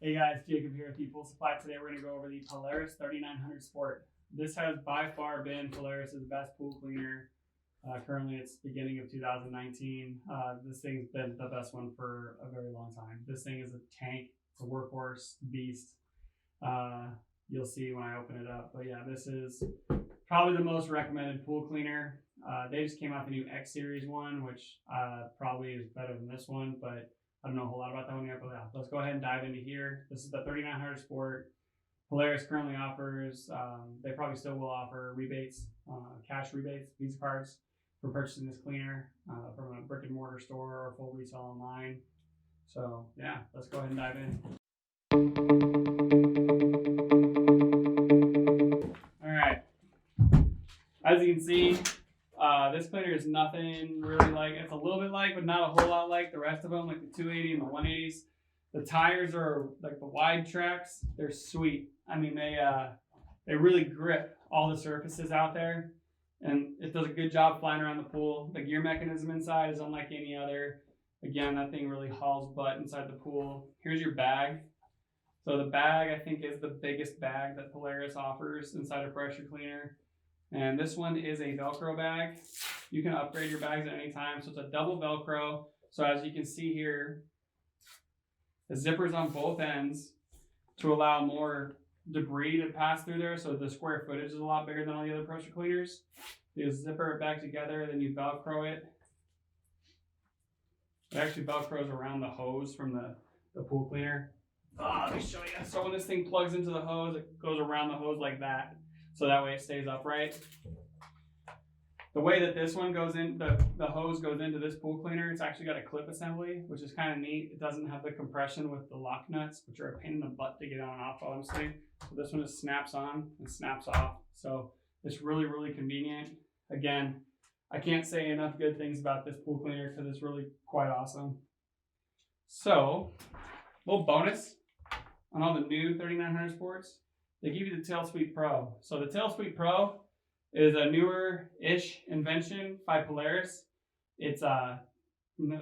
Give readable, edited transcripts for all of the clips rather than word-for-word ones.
Hey guys, Jacob here with ePoolSupply. Today we're going to go over the Polaris 3900 Sport. This has by far been Polaris's best pool cleaner. Currently it's beginning of 2019. This thing's been the best one for a very long time. This thing is a tank, it's a workhorse beast. You'll see when I open it up. But yeah, this is probably the most recommended pool cleaner. They just came out the new X Series one, which probably is better than this one, but I don't know a whole lot about that one yet, but yeah, let's go ahead and dive into here. This is the 3900 Sport. Polaris currently offers, they probably still will offer rebates, cash rebates, Visa cards for purchasing this cleaner from a brick and mortar store or full resale online. So yeah, let's go ahead and dive in. All right, as you can see, this cleaner is nothing really like, it's a little bit like, but not a whole lot like the rest of them, like the 280 and the 180s. The tires are like the wide tracks. They're sweet. I mean, they really grip all the surfaces out there, and it does a good job flying around the pool. The gear mechanism inside is unlike any other. Again, that thing really hauls butt inside the pool. Here's your bag. So the bag, I think, is the biggest bag that Polaris offers inside a pressure cleaner. And this one is a Velcro bag. You can upgrade your bags at any time. So it's a double Velcro. So as you can see here, the zipper's on both ends to allow more debris to pass through there. So the square footage is a lot bigger than all the other pressure cleaners. You zipper it back together, then you Velcro it. It actually Velcros around the hose from the pool cleaner. Let me show you. So when this thing plugs into the hose, it goes around the hose like that. So that way it stays upright. The way that this one goes in, the hose goes into this pool cleaner, it's actually got a clip assembly, which is kind of neat. It doesn't have the compression with the lock nuts, which are a pain in the butt to get on and off, honestly. So this one just snaps on and snaps off. So it's really, really convenient. Again, I can't say enough good things about this pool cleaner because it's really quite awesome. So, little bonus on all the new 3900 Sports. They give you the TailSweep Pro. So the TailSweep Pro is a newer-ish invention by Polaris. It's I'm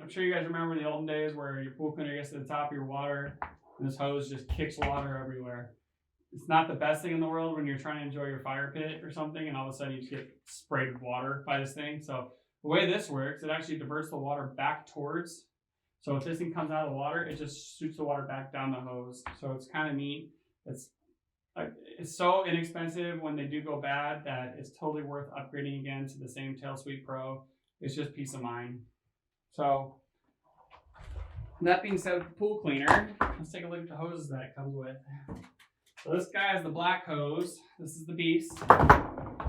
sure you guys remember the olden days where your pool cleaner gets to the top of your water and this hose just kicks water everywhere. It's not the best thing in the world when you're trying to enjoy your fire pit or something and all of a sudden you just get sprayed with water by this thing. So the way this works, it actually diverts the water back towards. So if this thing comes out of the water, it just shoots the water back down the hose. So it's kind of neat. It's so inexpensive when they do go bad that it's totally worth upgrading again to the same TailSweep Pro. It's just peace of mind. So that being said, with the pool cleaner, let's take a look at the hoses that it comes with. So this guy is the black hose. This is the beast.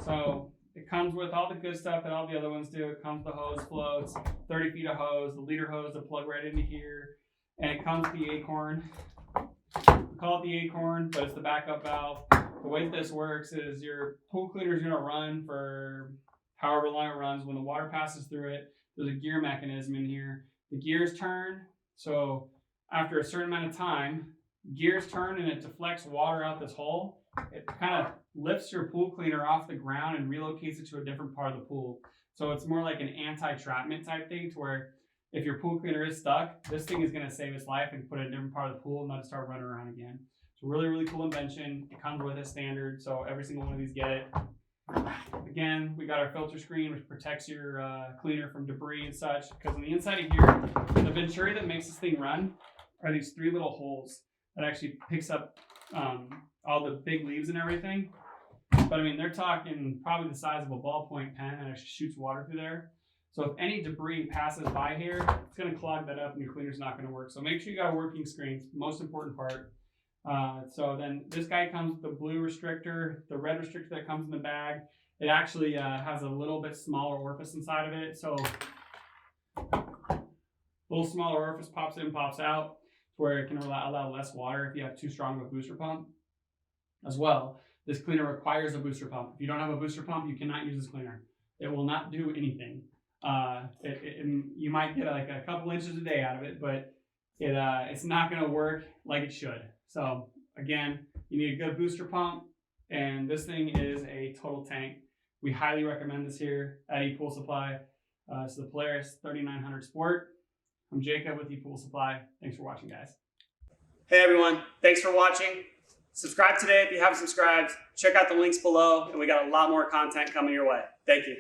So it comes with all the good stuff that all the other ones do. It comes with the hose floats, 30 feet of hose, the leader hose to plug right into here, and it comes with the acorn. We call it the acorn, but it's the backup valve. The way this works is your pool cleaner is going to run for however long it runs. When the water passes through it, there's a gear mechanism in here. The gears turn, so after a certain amount of time, gears turn and it deflects water out this hole. It kind of lifts your pool cleaner off the ground and relocates it to a different part of the pool. So it's more like an anti-trapment type thing to where if your pool cleaner is stuck, this thing is going to save its life and put it in a different part of the pool and let it start running around again. It's a really, really cool invention. It comes with a standard, so every single one of these get it. Again, we got our filter screen, which protects your cleaner from debris and such. Because on the inside of here, the venturi that makes this thing run are these three little holes that actually picks up all the big leaves and everything. But I mean, they're talking probably the size of a ballpoint pen and actually shoots water through there. So if any debris passes by here, it's going to clog that up and your cleaner's not going to work. So make sure you got a working screen. It's the most important part. So then this guy comes with the blue restrictor, the red restrictor that comes in the bag. It actually has a little bit smaller orifice inside of it. So a little smaller orifice pops in, pops out, where it can allow less water if you have too strong of a booster pump. As well, this cleaner requires a booster pump. If you don't have a booster pump, you cannot use this cleaner. It will not do anything. You might get like a couple inches a day out of it, but it's not going to work like it should. So again, you need a good booster pump, and this thing is a total tank. We highly recommend this here at ePoolSupply. It's the Polaris 3900 Sport. I'm Jacob with ePoolSupply. Thanks for watching, guys. Hey everyone, thanks for watching. Subscribe today if you haven't subscribed. Check out the links below, and we got a lot more content coming your way. Thank you.